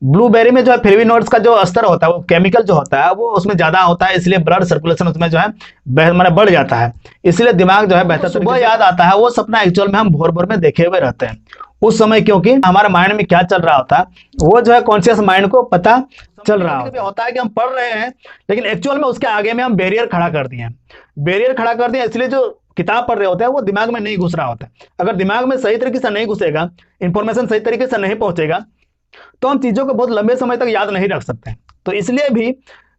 Blueberry में जो है फ्लेवोनोइड्स का जो स्तर होता है, वो केमिकल जो होता है वो उसमें ज्यादा होता है, इसलिए ब्लड सर्कुलेशन उसमें जो है मतलब बढ़ जाता है, इसलिए दिमाग जो है बेहतर सुबह याद आता है। वो सपना एक्चुअल में हम भोर भोर में देखे हुए रहते हैं उस समय, क्योंकि हमारे माइंड में क्या चल रहा होता है वो जो है कॉन्शियस माइंड को पता चल रहा होता है कि हम पढ़ रहे हैं, लेकिन एक्चुअल में उसके आगे में हम बैरियर खड़ा कर दिए हैं। बैरियर खड़ा कर दिया, इसलिए जो किताब पढ़ रहे होते हैं वो दिमाग में नहीं घुस रहा होता है। अगर दिमाग में सही तरीके से नहीं घुसेगा, इंफॉर्मेशन सही तरीके से नहीं पहुंचेगा, तो हम चीजों को बहुत लंबे समय तक याद नहीं रख सकते। तो इसलिए भी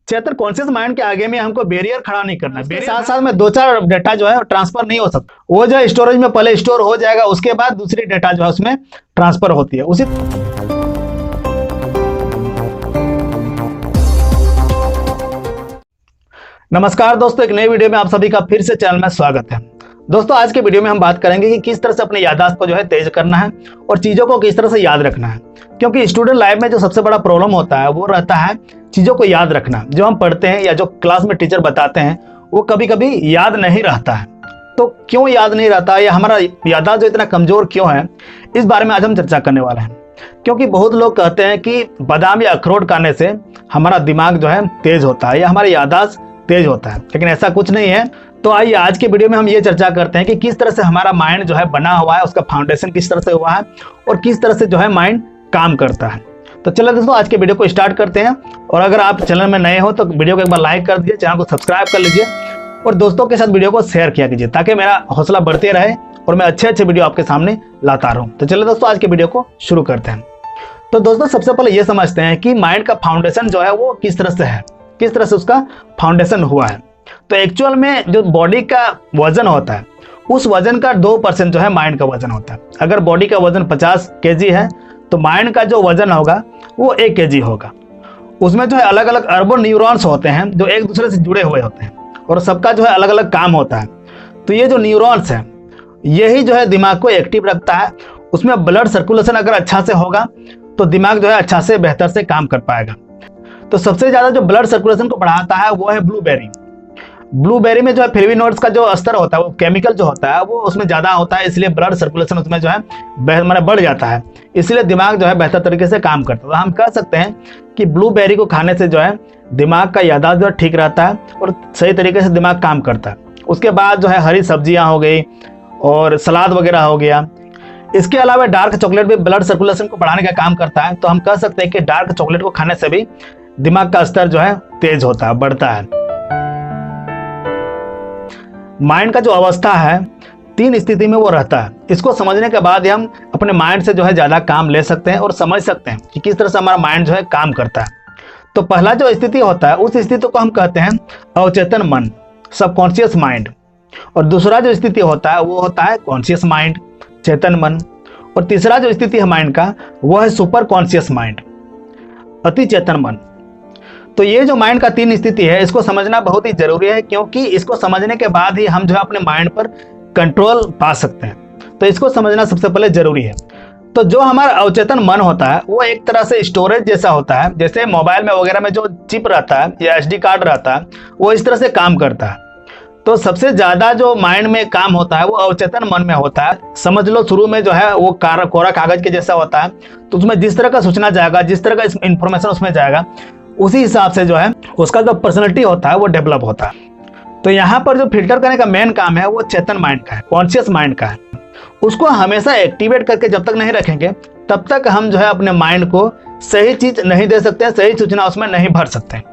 चेतन कॉन्शियस माइंड के आगे में हमको बैरियर खड़ा नहीं करना है। साथ साथ में 2-4 डेटा जो है ट्रांसफर नहीं हो सकता, वो जो है स्टोरेज में पहले स्टोर हो जाएगा, उसके बाद दूसरी डेटा जो है उसमें ट्रांसफर होती है। उसी नमस्कार दोस्तों, एक नई वीडियो में आप सभी का फिर से चैनल में स्वागत है। दोस्तों, आज के वीडियो में हम बात करेंगे कि किस तरह से अपने याददाश्त को जो है तेज करना है और चीजों को किस तरह से याद रखना है। क्योंकि स्टूडेंट लाइफ में जो सबसे बड़ा प्रॉब्लम होता है वो रहता है चीजों को याद रखना। जो हम पढ़ते हैं या जो क्लास में टीचर बताते हैं वो कभी कभी याद नहीं रहता है। तो क्यों याद नहीं रहता है या हमारा याददाश्त जो इतना कमजोर क्यों है, इस बारे में आज हम चर्चा करने वाले हैं। क्योंकि बहुत लोग कहते हैं कि बादाम या अखरोट खाने से हमारा दिमाग जो है तेज होता है या हमारा याददाश्त तेज होता है, लेकिन ऐसा कुछ नहीं है। तो आइए आज के वीडियो में हम ये चर्चा करते हैं कि किस तरह से हमारा माइंड जो है बना हुआ है, उसका फाउंडेशन किस तरह से हुआ है और किस तरह से जो है माइंड काम करता है। तो चलो दोस्तों, आज के वीडियो को स्टार्ट करते हैं। और अगर आप चैनल में नए हो तो वीडियो को एक बार लाइक कर दीजिए, चैनल को सब्सक्राइब कर लीजिए और दोस्तों के साथ वीडियो को शेयर किया कीजिए, ताकि मेरा हौसला बढ़ते रहे और मैं अच्छे वीडियो आपके सामने लाता रहूं। तो चलिए दोस्तों, आज के वीडियो को शुरू करते हैं। तो दोस्तों, सबसे पहले ये समझते हैं कि माइंड का फाउंडेशन जो है वो किस तरह से है, किस तरह से उसका फाउंडेशन हुआ है। तो एक्चुअल में जो बॉडी का वजन होता है उस वजन का 2% जो है माइंड का वजन होता है। अगर बॉडी का वजन 50 kg है तो माइंड का जो वजन होगा वो 1 kg होगा। उसमें जो है अलग अलग अरबों न्यूरॉन्स होते हैं जो एक दूसरे से जुड़े हुए होते हैं और सबका जो है अलग अलग काम होता है। तो ये जो न्यूरॉन्स है यही जो है दिमाग को एक्टिव रखता है। उसमें ब्लड सर्कुलेशन अगर अच्छा से होगा तो दिमाग जो है अच्छा से बेहतर से काम कर पाएगा। तो सबसे ज्यादा जो ब्लड सर्कुलेशन को बढ़ाता है वो है ब्लूबेरी। ब्लूबेरी में जो है फ्लेवोनोइड्स का जो स्तर होता है, वो केमिकल जो होता है वो उसमें ज्यादा होता है, इसलिए ब्लड सर्कुलेशन उसमें जो है मतलब बढ़ जाता है, इसलिए दिमाग जो है बेहतर तरीके से काम करता है। तो हम कह सकते हैं कि ब्लूबेरी को खाने से जो है दिमाग का याददाश्त जो है ठीक रहता है और सही तरीके से दिमाग काम करता है। उसके बाद जो है हरी सब्जियां हो गई और सलाद वगैरह हो गया। इसके अलावा डार्क चॉकलेट भी ब्लड सर्कुलेशन को बढ़ाने का काम करता है। तो हम कह सकते हैं कि डार्क चॉकलेट को खाने से भी दिमाग का स्तर जो है तेज होता है, बढ़ता है। माइंड का जो अवस्था है 3 स्थिति में वो रहता है। इसको समझने के बाद ही हम अपने माइंड से जो है ज्यादा काम ले सकते हैं और समझ सकते हैं कि किस तरह से हमारा माइंड जो है काम करता है। तो पहला जो स्थिति होता है उस स्थिति को हम कहते हैं अवचेतन मन, सबकॉन्शियस माइंड। और दूसरा जो स्थिति होता है वो होता है कॉन्शियस माइंड, चेतन मन। और तीसरा जो स्थिति है माइंड का वो है सुपर कॉन्शियस माइंड, अति चेतन मन। तो ये जो माइंड का 3 स्थिति है इसको समझना बहुत ही जरूरी है, क्योंकि इसको समझने के बाद ही हम जो है अपने माइंड पर कंट्रोल पा सकते हैं। तो इसको समझना सबसे पहले जरूरी है। तो जो हमारा अवचेतन मन होता है वो एक तरह से स्टोरेज जैसा होता है, जैसे मोबाइल में वगैरह में जो चिप रहता है या SD कार्ड रहता है वो इस तरह से काम करता है। तो सबसे ज्यादा जो माइंड में काम होता है वो अवचेतन मन में होता है। समझ लो शुरू में जो है वो कोरा कागज के जैसा होता है, तो उसमें जिस तरह का सूचना जाएगा, जिस तरह का इंफॉर्मेशन उसमें जाएगा, उसी हिसाब से जो है उसका जो पर्सनैलिटी होता है वो डेवलप होता है। तो यहाँ पर जो फिल्टर करने का मेन काम है वो चेतन माइंड का है, कॉन्शियस माइंड का है। उसको हमेशा एक्टिवेट करके जब तक नहीं रखेंगे तब तक हम जो है अपने माइंड को सही चीज नहीं दे सकते हैं, सही सूचना उसमें नहीं भर सकते हैं।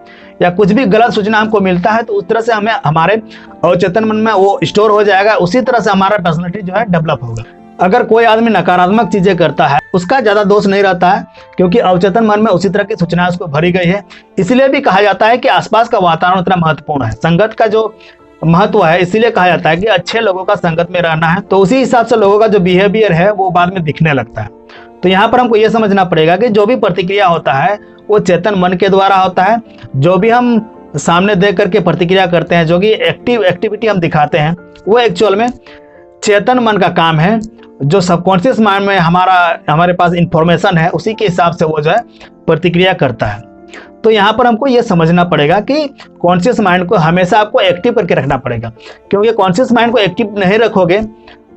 या कुछ भी गलत सूचना हमको मिलता है तो उस तरह से हमें हमारे अवचेतन मन में वो स्टोर हो जाएगा, उसी तरह से हमारा पर्सनैलिटी जो है डेवलप होगा। अगर कोई आदमी नकारात्मक चीजें करता है उसका ज्यादा दोष नहीं रहता है, क्योंकि अवचेतन मन में उसी तरह की सूचना उसको भरी गई है। इसलिए भी कहा जाता है कि आसपास का वातावरण उतना महत्वपूर्ण है, संगत का जो महत्व है, इसीलिए कहा जाता है कि अच्छे लोगों का संगत में रहना है। तो उसी हिसाब से लोगों का जो बिहेवियर है वो बाद में दिखने लगता है। तो यहाँ पर हमको ये समझना पड़ेगा कि जो भी प्रतिक्रिया होता है वो चेतन मन के द्वारा होता है। जो भी हम सामने देख करके प्रतिक्रिया करते हैं, जो कि एक्टिविटी हम दिखाते हैं, वो एक्चुअल में चेतन मन का काम है। जो सबकॉन्शियस माइंड में हमारे पास इंफॉर्मेशन है उसी के हिसाब से वो जो है प्रतिक्रिया करता है। तो यहाँ पर हमको ये समझना पड़ेगा कि कॉन्शियस माइंड को हमेशा आपको एक्टिव करके रखना पड़ेगा, क्योंकि कॉन्शियस माइंड को एक्टिव नहीं रखोगे,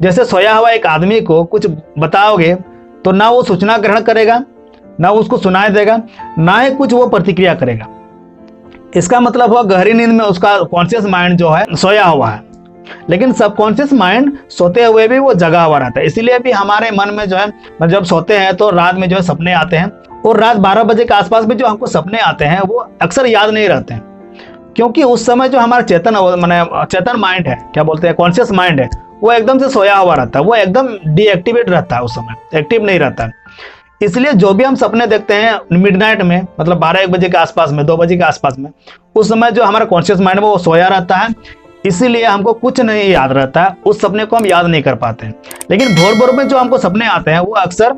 जैसे सोया हुआ एक आदमी को कुछ बताओगे तो ना वो सूचना ग्रहण करेगा, ना उसको सुनाई देगा, ना ही कुछ वो प्रतिक्रिया करेगा। इसका मतलब हुआ गहरी नींद में उसका कॉन्शियस माइंड जो है सोया हुआ है, लेकिन सबकॉन्शियस माइंड सोते हुए भी वो जगा हुआ रहता है। इसीलिए भी हमारे मन में जो है जब सोते हैं तो रात में जो है सपने आते हैं, और रात 12 बजे के आसपास में जो हमको सपने आते हैं वो अक्सर याद नहीं रहते हैं, क्योंकि उस समय जो हमारा चेतन माइंड है, क्या बोलते हैं, कॉन्शियस माइंड है, वो एकदम से सोया हुआ रहता है, वो एकदम डीएक्टिवेट रहता है, उस समय एक्टिव नहीं रहता है। इसलिए जो भी हम सपने देखते हैं मिडनाइट में, मतलब 12-1 बजे के आसपास में, 2 बजे के आसपास में, उस समय जो हमारा कॉन्शियस माइंड है वो सोया रहता है, इसीलिए हमको कुछ नहीं याद रहता है, उस सपने को हम याद नहीं कर पाते हैं। लेकिन भोर भोर में जो हमको सपने आते हैं वो अक्सर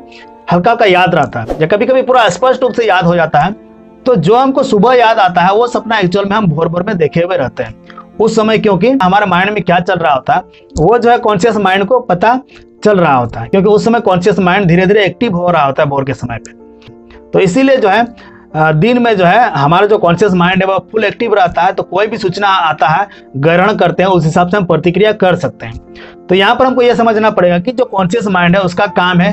हल्का का याद रहता है, या कभी कभी पूरा स्पष्ट रूप से याद हो जाता है। तो जो हमको सुबह याद आता है वो सपना एक्चुअल में हम भोर भोर में देखे हुए रहते हैं उस समय, क्योंकि हमारे माइंड में क्या चल रहा होता है वो जो है कॉन्शियस माइंड को पता चल रहा होता है, क्योंकि उस समय कॉन्शियस माइंड धीरे धीरे एक्टिव हो रहा होता है भोर के समय पे। तो इसीलिए जो है दिन में जो है हमारा जो कॉन्शियस माइंड है वो फुल एक्टिव रहता है, तो कोई भी सूचना आता है ग्रहण करते हैं, उस हिसाब से हम प्रतिक्रिया कर सकते हैं। तो यहाँ पर हमको यह समझना पड़ेगा कि जो कॉन्शियस माइंड है उसका काम है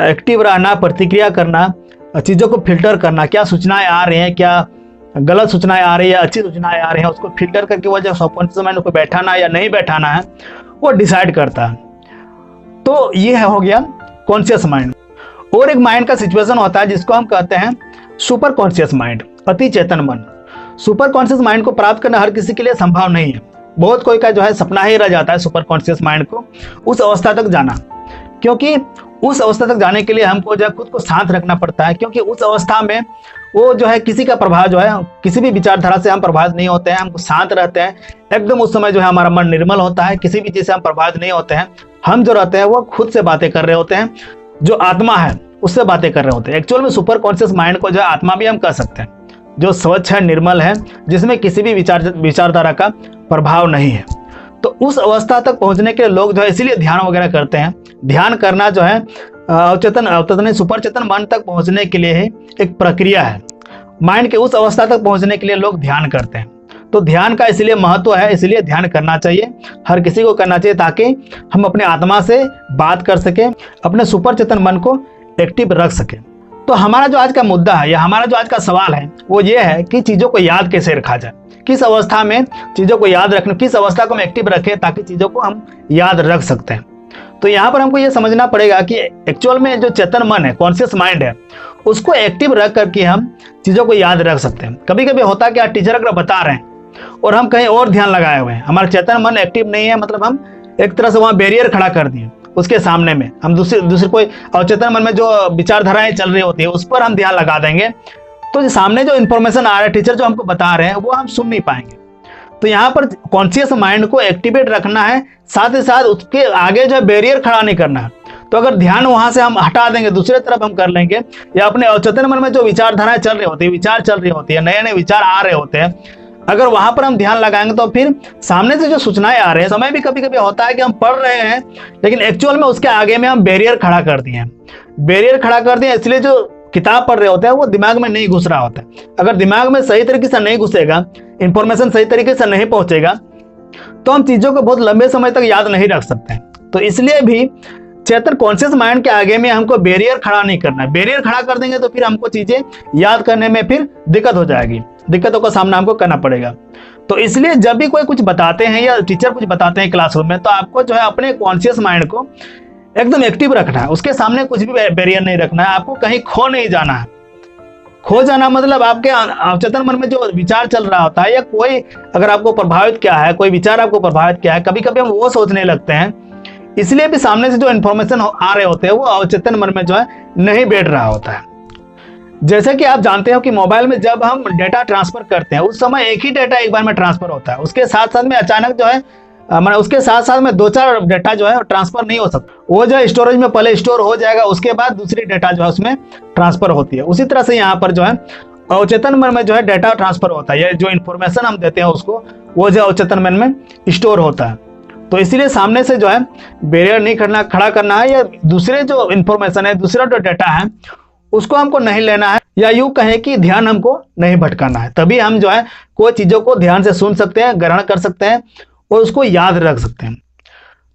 एक्टिव रहना, प्रतिक्रिया करना, चीज़ों को फिल्टर करना, क्या सूचनाएं आ रही हैं, क्या गलत सूचनाएं आ रही है, अच्छी सूचनाएं आ रही हैं, उसको फिल्टर करके वो जो सबकॉन्शियस माइंड को बैठाना या नहीं बैठाना है वो डिसाइड करता है। तो ये हो गया कॉन्शियस माइंड। और एक माइंड का सिचुएशन होता है जिसको हम कहते हैं सुपर कॉन्शियस माइंड, अति चेतन मन। सुपर कॉन्शियस माइंड को प्राप्त करना हर किसी के लिए संभव नहीं है, बहुत कोई का जो है सपना ही रह जाता है सुपर कॉन्शियस माइंड को उस अवस्था तक जाना, क्योंकि उस अवस्था तक जाने के लिए हमको जो है खुद को शांत रखना पड़ता है, क्योंकि उस अवस्था में वो जो है किसी का प्रभाव जो है, किसी भी विचारधारा से हम प्रभावित नहीं होते हैं, हम शांत रहते हैं एकदम। उस समय जो है हमारा मन निर्मल होता है, किसी भी चीज़ से हम प्रभावित नहीं होते हैं। हम जो रहते हैं वो खुद से बातें कर रहे होते हैं, जो आत्मा है उससे बातें कर रहे होते हैं। एक्चुअल में सुपर कॉन्शियस माइंड को जो है आत्मा भी हम कह सकते हैं, जो स्वच्छ है, निर्मल है, जिसमें किसी भी विचारधारा का प्रभाव नहीं है। तो उस अवस्था तक पहुंचने के लिए लोग जो है इसीलिए ध्यान वगैरह करते हैं। ध्यान करना जो है अवचेतन सुपर चेतन मन तक पहुंचने के लिए एक प्रक्रिया है। माइंड के उस अवस्था तक पहुंचने के लिए लोग ध्यान करते हैं। तो ध्यान का इसलिए महत्व है, इसलिए ध्यान करना चाहिए, हर किसी को करना चाहिए, ताकि हम अपने आत्मा से बात कर सके, अपने सुपर चेतन मन को एक्टिव रख सके। तो हमारा जो आज का मुद्दा है या हमारा जो आज का सवाल है वो ये है कि चीज़ों को याद कैसे रखा जाए, किस अवस्था में चीज़ों को याद रखना, किस अवस्था को हम एक्टिव रखें ताकि चीज़ों को हम याद रख सकते हैं। तो यहाँ पर हमको ये समझना पड़ेगा कि एक्चुअल में जो चेतन मन है, कॉन्शियस माइंड है, उसको एक्टिव रख करके हम चीज़ों को याद रख सकते हैं। कभी कभी होता है कि टीचर अगर बता रहे हैं और हम कहीं और ध्यान लगाए हुए हैं, हमारा चेतन मन एक्टिव नहीं है, मतलब हम एक तरह से वहाँ बैरियर खड़ा कर दिए, उसके सामने में हम दूसरे कोई अवचेतन मन में जो विचारधाराएं चल रही होती है उस पर हम ध्यान लगा देंगे, तो सामने जो इन्फॉर्मेशन आ रहा है, टीचर जो हमको बता रहे हैं, वो हम सुन नहीं पाएंगे। तो यहाँ पर कॉन्शियस माइंड को एक्टिवेट रखना है, साथ ही साथ उसके आगे जो है बैरियर खड़ा नहीं करना है। तो अगर ध्यान वहां से हम हटा देंगे, दूसरे तरफ हम कर लेंगे, या अपने अवचेतन मन में जो विचारधाराएं चल रही होती है, विचार चल रही होती है, नए नए विचार आ रहे होते हैं, अगर वहां पर हम ध्यान लगाएंगे तो फिर सामने से जो सूचनाएं आ रहे हैं, समय भी कभी कभी होता है कि हम पढ़ रहे हैं लेकिन एक्चुअल में उसके आगे में हम बैरियर खड़ा कर दिए हैं। बैरियर खड़ा कर दिए इसलिए जो किताब पढ़ रहे होते हैं वो दिमाग में नहीं घुस रहा होता है। अगर दिमाग में सही तरीके से नहीं घुसेगा, इंफॉर्मेशन सही तरीके से नहीं पहुंचेगा, तो हम चीज़ों को बहुत लंबे समय तक याद नहीं रख सकते हैं। तो इसलिए भी चेतन कॉन्शियस माइंड के आगे में हमको बैरियर खड़ा नहीं करना है। बैरियर खड़ा कर देंगे तो फिर हमको चीज़ें याद करने में फिर दिक्कत हो जाएगी, दिक्कतों का सामना हमको करना पड़ेगा। तो इसलिए जब भी कोई कुछ बताते हैं या टीचर कुछ बताते हैं क्लासरूम में, तो आपको जो है अपने कॉन्शियस माइंड को एकदम एक्टिव रखना है, उसके सामने कुछ भी बैरियर नहीं रखना है, आपको कहीं खो नहीं जाना है। खो जाना मतलब आपके अवचेतन मन में जो विचार चल रहा होता है, या कोई अगर आपको प्रभावित किया है, कोई विचार आपको प्रभावित किया है, कभी कभी हम वो सोचने लगते हैं, इसलिए भी सामने से जो इन्फॉर्मेशन आ रहे होते हैं वो अवचेतन मन में जो है नहीं बैठ रहा होता है। जैसे कि आप जानते हो कि मोबाइल में जब हम डेटा ट्रांसफर करते हैं उस समय एक ही डेटा एक बार में ट्रांसफर होता है, उसके साथ साथ में अचानक जो है उसके साथ साथ में 2-4 डेटा जो है ट्रांसफर नहीं हो सकता, वो जो है स्टोरेज में पहले स्टोर हो जाएगा, उसके बाद दूसरी डेटा जो है उसमें ट्रांसफर होती है। उसी तरह से यहाँ पर जो है अवचेतन मन में जो है डेटा ट्रांसफर होता है, जो इन्फॉर्मेशन हम देते हैं उसको, वो जो अवचेतन मन में स्टोर होता है। तो इसीलिए सामने से जो है बैरियर नहीं खड़ा करना है, या दूसरे जो इन्फॉर्मेशन है, दूसरा जो डेटा है उसको हमको नहीं लेना है, या यूं कहें कि ध्यान हमको नहीं भटकाना है। तभी हम जो है कोई चीज़ों को ध्यान से सुन सकते हैं, ग्रहण कर सकते हैं और उसको याद रख सकते हैं।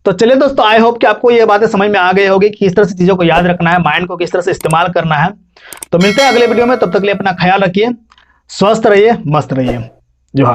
तो चलिए दोस्तों, आई होप कि आपको ये बातें समझ में आ गई होगी कि किस तरह से चीज़ों को याद रखना है, माइंड को किस तरह से इस्तेमाल करना है। तो मिलते हैं अगले वीडियो में, तब तक के लिए अपना ख्याल रखिए, स्वस्थ रहिए, मस्त रहिए।